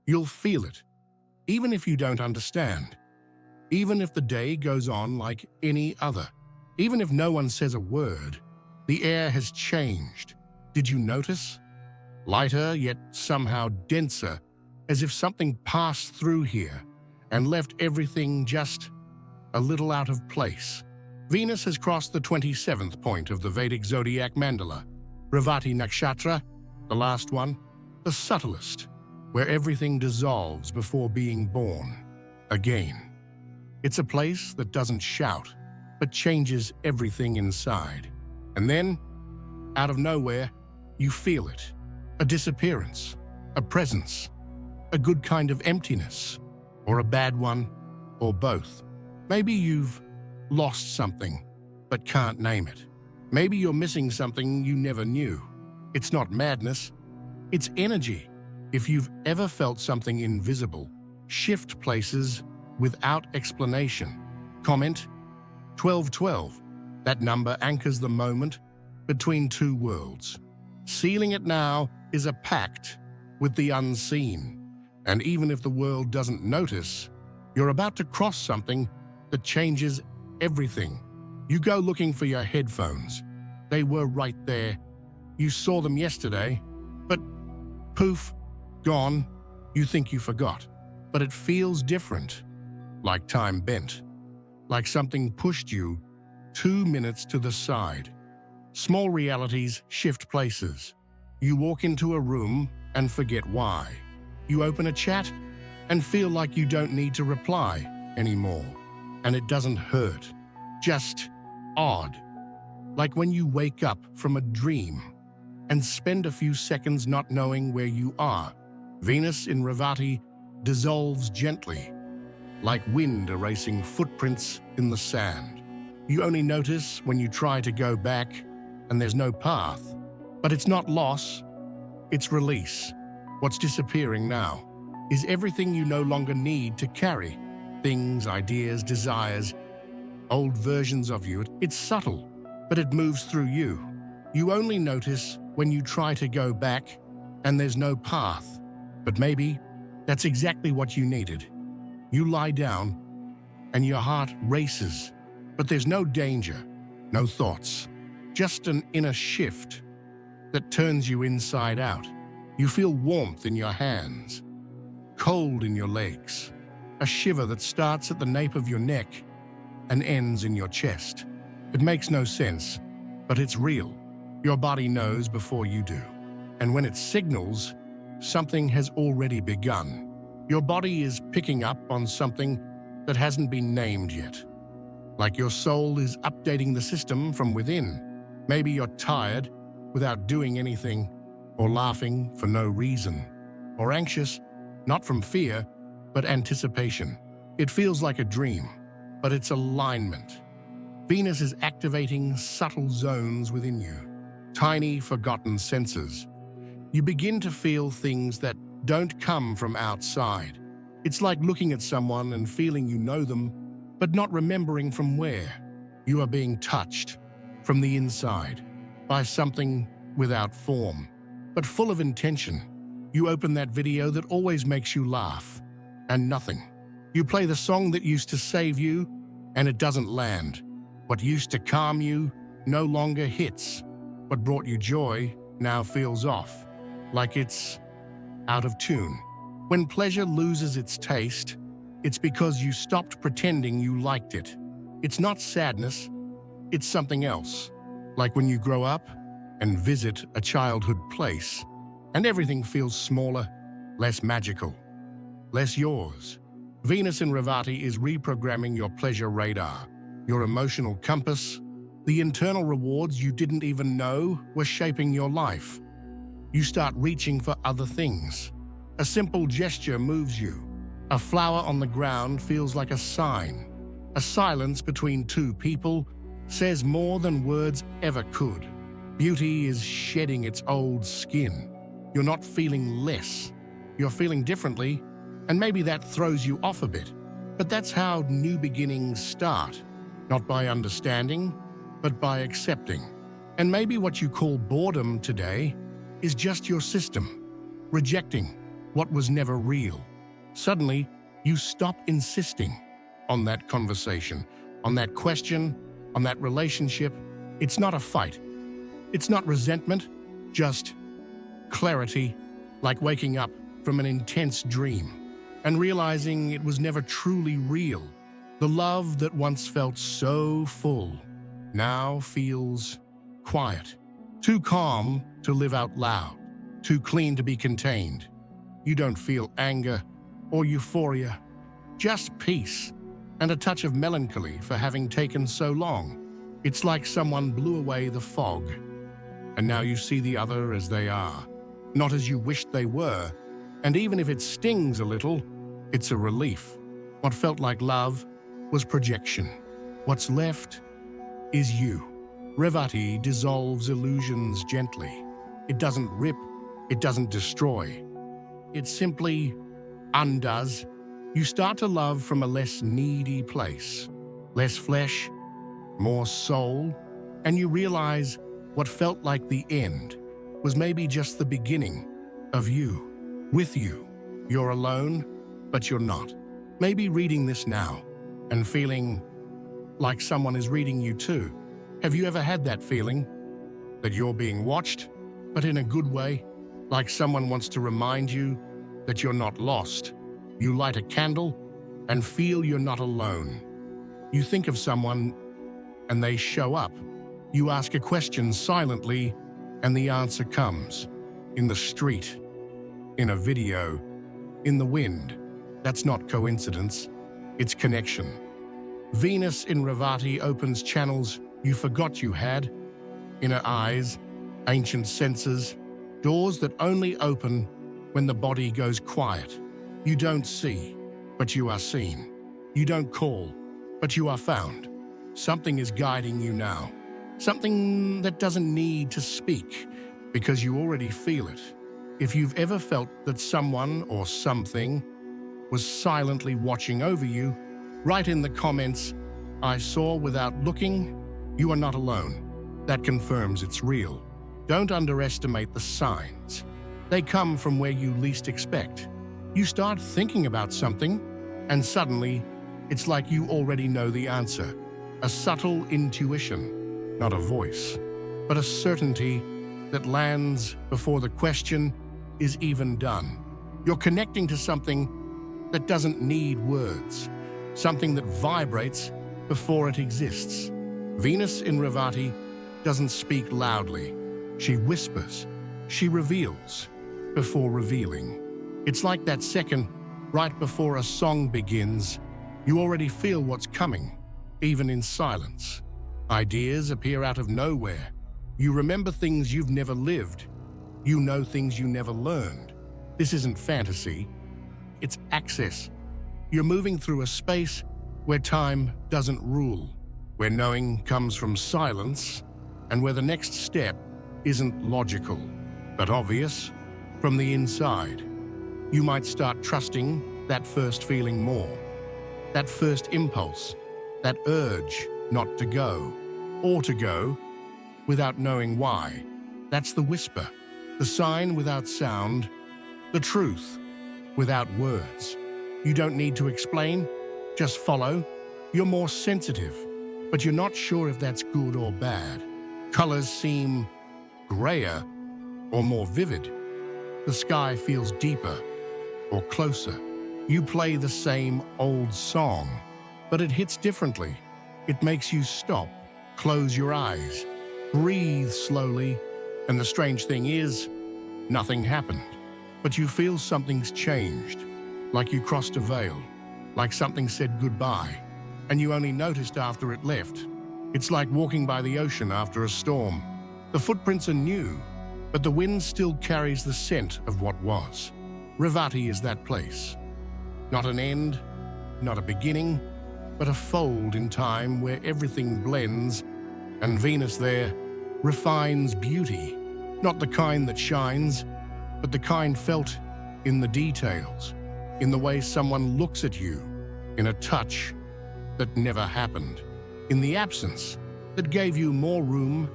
You'll feel it, even if you don't understand. Even if the day goes on like any other. Even if no one says a word, the air has changed. Did you notice? Lighter, yet somehow denser, as if something passed through here and left everything just a little out of place. Venus has crossed the 27th point of the Vedic zodiac mandala, Revati Nakshatra, the last one, the subtlest, where everything dissolves before being born again. It's a place that doesn't shout, but changes everything inside. And then, out of nowhere, you feel it. A disappearance, a presence, a good kind of emptiness, or a bad one, or both. Maybe you've lost something, but can't name it. Maybe you're missing something you never knew. It's not madness, it's energy. If you've ever felt something invisible shift places without explanation, comment 1212. That number anchors the moment between two worlds. Sealing it now is a pact with the unseen. And even if the world doesn't notice, you're about to cross something that changes everything. You go looking for your headphones. They were right there. You saw them yesterday, but poof, gone. You think you forgot, but it feels different, like time bent, like something pushed you 2 minutes to the side. Small realities shift places. You walk into a room and forget why. You open a chat and feel like you don't need to reply anymore. And it doesn't hurt, just odd. Like when you wake up from a dream and spend a few seconds not knowing where you are. Venus in Revati dissolves gently, like wind erasing footprints in the sand. You only notice when you try to go back and there's no path. But it's not loss, it's release. What's disappearing now is everything you no longer need to carry. Things, ideas, desires, old versions of you. It's subtle, but it moves through you. You only notice when you try to go back and there's no path. But maybe that's exactly what you needed. You lie down and your heart races, but there's no danger, no thoughts, just an inner shift that turns you inside out. You feel warmth in your hands, cold in your legs, a shiver that starts at the nape of your neck and ends in your chest. It makes no sense, but it's real. Your body knows before you do. And when it signals, something has already begun. Your body is picking up on something that hasn't been named yet. Like your soul is updating the system from within. Maybe you're tired without doing anything, or laughing for no reason, or anxious, not from fear, but anticipation. It feels like a dream, but it's alignment. Venus is activating subtle zones within you, tiny forgotten senses. You begin to feel things that don't come from outside. It's like looking at someone and feeling you know them, but not remembering from where. You are being touched from the inside by something without form, but full of intention. You open that video that always makes you laugh, and nothing. You play the song that used to save you, and it doesn't land. What used to calm you no longer hits. What brought you joy now feels off, like it's out of tune. When pleasure loses its taste, it's because you stopped pretending you liked it. It's not sadness, it's something else. Like when you grow up and visit a childhood place, and everything feels smaller, less magical, less yours. Venus in Revati is reprogramming your pleasure radar, your emotional compass, the internal rewards you didn't even know were shaping your life. You start reaching for other things. A simple gesture moves you. A flower on the ground feels like a sign. A silence between two people says more than words ever could. Beauty is shedding its old skin. You're not feeling less. You're feeling differently, and maybe that throws you off a bit. But that's how new beginnings start. Not by understanding, but by accepting. And maybe what you call boredom today is just your system, rejecting what was never real. Suddenly, you stop insisting on that conversation, on that question, on that relationship. It's not a fight. It's not resentment, just clarity, like waking up from an intense dream and realizing it was never truly real. The love that once felt so full now feels quiet, too calm to live out loud, too clean to be contained. You don't feel anger or euphoria, just peace and a touch of melancholy for having taken so long. It's like someone blew away the fog, and now you see the other as they are, not as you wished they were. And even if it stings a little, it's a relief. What felt like love was projection. What's left is you. Revati dissolves illusions gently. It doesn't rip, it doesn't destroy. It simply undoes. You start to love from a less needy place, less flesh, more soul, and you realize what felt like the end was maybe just the beginning of you, with you. You're alone, but you're not. Maybe reading this now and feeling like someone is reading you too. Have you ever had that feeling that you're being watched, but in a good way, like someone wants to remind you that you're not lost? You light a candle and feel you're not alone. You think of someone and they show up. You ask a question silently and the answer comes. In the street, in a video, in the wind. That's not coincidence, it's connection. Venus in Revati opens channels you forgot you had. Inner eyes, ancient senses, doors that only open when the body goes quiet. You don't see, but you are seen. You don't call, but you are found. Something is guiding you now. Something that doesn't need to speak, because you already feel it. If you've ever felt that someone or something was silently watching over you, write in the comments, "I saw without looking." You are not alone. That confirms it's real. Don't underestimate the signs. They come from where you least expect. You start thinking about something, and suddenly, it's like you already know the answer. A subtle intuition, not a voice, but a certainty that lands before the question is even done. You're connecting to something that doesn't need words, something that vibrates before it exists. Venus in Revati doesn't speak loudly. She whispers, she reveals before revealing. It's like that second right before a song begins. You already feel what's coming, even in silence. Ideas appear out of nowhere. You remember things you've never lived. You know things you never learned. This isn't fantasy, it's access. You're moving through a space where time doesn't rule, where knowing comes from silence, and where the next step isn't logical, but obvious from the inside. You might start trusting that first feeling more, that first impulse, that urge not to go, or to go without knowing why. That's the whisper, the sign without sound, the truth without words. You don't need to explain, just follow. You're more sensitive, but you're not sure if that's good or bad. Colors seem grayer or more vivid. The sky feels deeper or closer. You play the same old song, but it hits differently. It makes you stop, close your eyes, breathe slowly, and the strange thing is, nothing happened. But you feel something's changed, like you crossed a veil, like something said goodbye, and you only noticed after it left. It's like walking by the ocean after a storm. The footprints are new, but the wind still carries the scent of what was. Revati is that place. Not an end, not a beginning, but a fold in time where everything blends, and Venus there refines beauty, not the kind that shines, but the kind felt in the details, in the way someone looks at you, in a touch that never happened, in the absence that gave you more room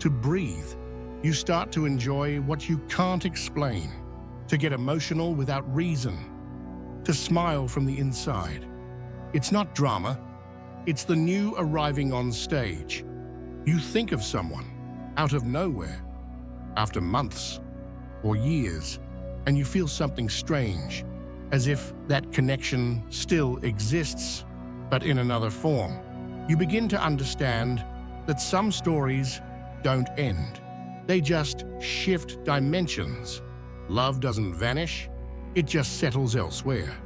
to breathe. You start to enjoy what you can't explain, to get emotional without reason, to smile from the inside. It's not drama, it's the new arriving on stage. You think of someone out of nowhere, after months or years, and you feel something strange, as if that connection still exists, but in another form. You begin to understand that some stories don't end. They just shift dimensions. Love doesn't vanish, it just settles elsewhere.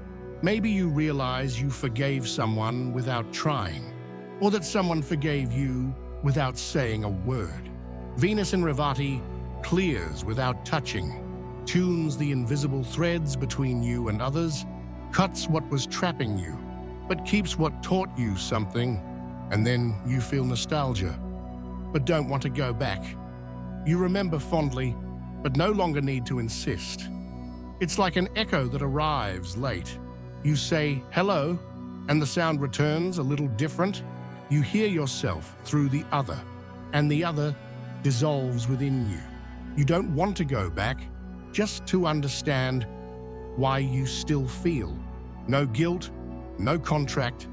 Maybe you realize you forgave someone without trying, or that someone forgave you without saying a word. Venus in Revati clears without touching, tunes the invisible threads between you and others, cuts what was trapping you, but keeps what taught you something, and then you feel nostalgia, but don't want to go back. You remember fondly, but no longer need to insist. It's like an echo that arrives late. You say hello, and the sound returns a little different. You hear yourself through the other, and the other dissolves within you. You don't want to go back, just to understand why you still feel. No guilt, no contract,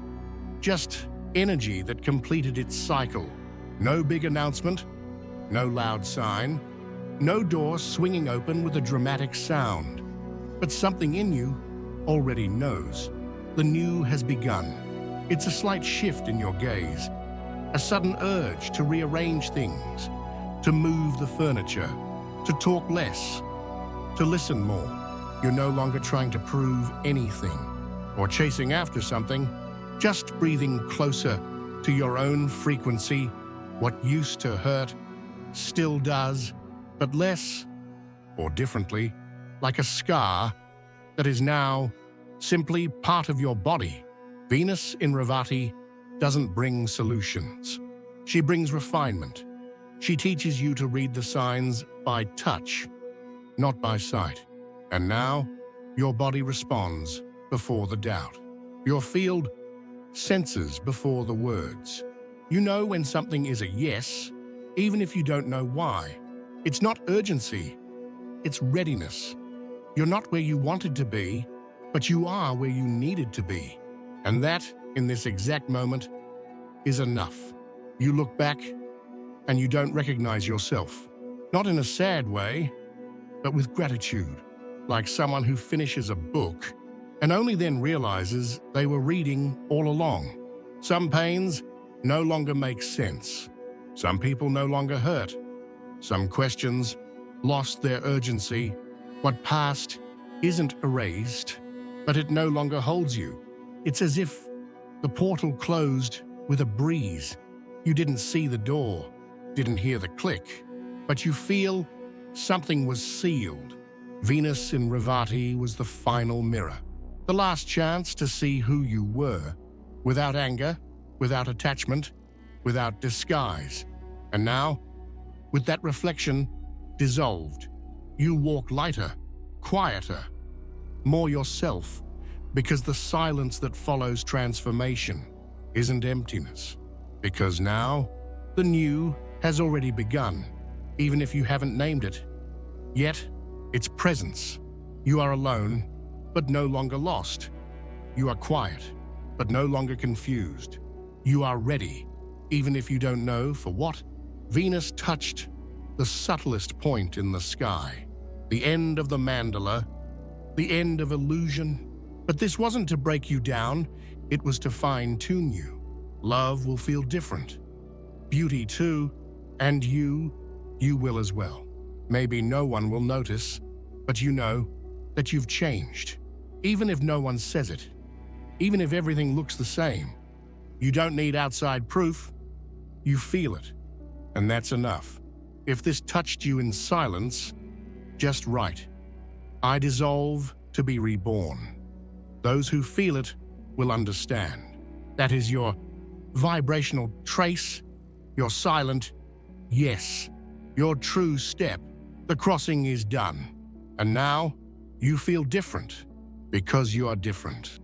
just energy that completed its cycle. No big announcement, no loud sign, no door swinging open with a dramatic sound. But something in you already knows. The new has begun. It's a slight shift in your gaze, a sudden urge to rearrange things, to move the furniture, to talk less, to listen more. You're no longer trying to prove anything or chasing after something, just breathing closer to your own frequency. What used to hurt still does, but less or differently, like a scar that is now simply part of your body. Venus in Revati doesn't bring solutions. She brings refinement. She teaches you to read the signs by touch, not by sight. And now, your body responds before the doubt. Your field senses before the words. You know when something is a yes, even if you don't know why. It's not urgency, it's readiness. You're not where you wanted to be, but you are where you needed to be. And that, in this exact moment, is enough. You look back, and you don't recognize yourself. Not in a sad way, but with gratitude, like someone who finishes a book and only then realizes they were reading all along. Some pains no longer make sense. Some people no longer hurt. Some questions lost their urgency. What passed isn't erased, but it no longer holds you. It's as if the portal closed with a breeze. You didn't see the door, didn't hear the click, but you feel something was sealed. Venus in Revati was the final mirror, the last chance to see who you were, without anger, without attachment, without disguise. And now, with that reflection dissolved, you walk lighter, quieter, more yourself, because the silence that follows transformation isn't emptiness. Because now, the new has already begun, even if you haven't named it. Yet, its presence. You are alone, but no longer lost. You are quiet, but no longer confused. You are ready, even if you don't know for what. Venus touched the subtlest point in the sky, the end of the mandala, the end of illusion. But this wasn't to break you down, it was to fine-tune you. Love will feel different. Beauty too, and you will as well. Maybe no one will notice, but you know that you've changed. Even if no one says it, even if everything looks the same. You don't need outside proof, you feel it, and that's enough. If this touched you in silence, just right. I dissolve to be reborn. Those who feel it will understand. That is your vibrational trace, your silent yes, your true step. The crossing is done. And now you feel different because you are different.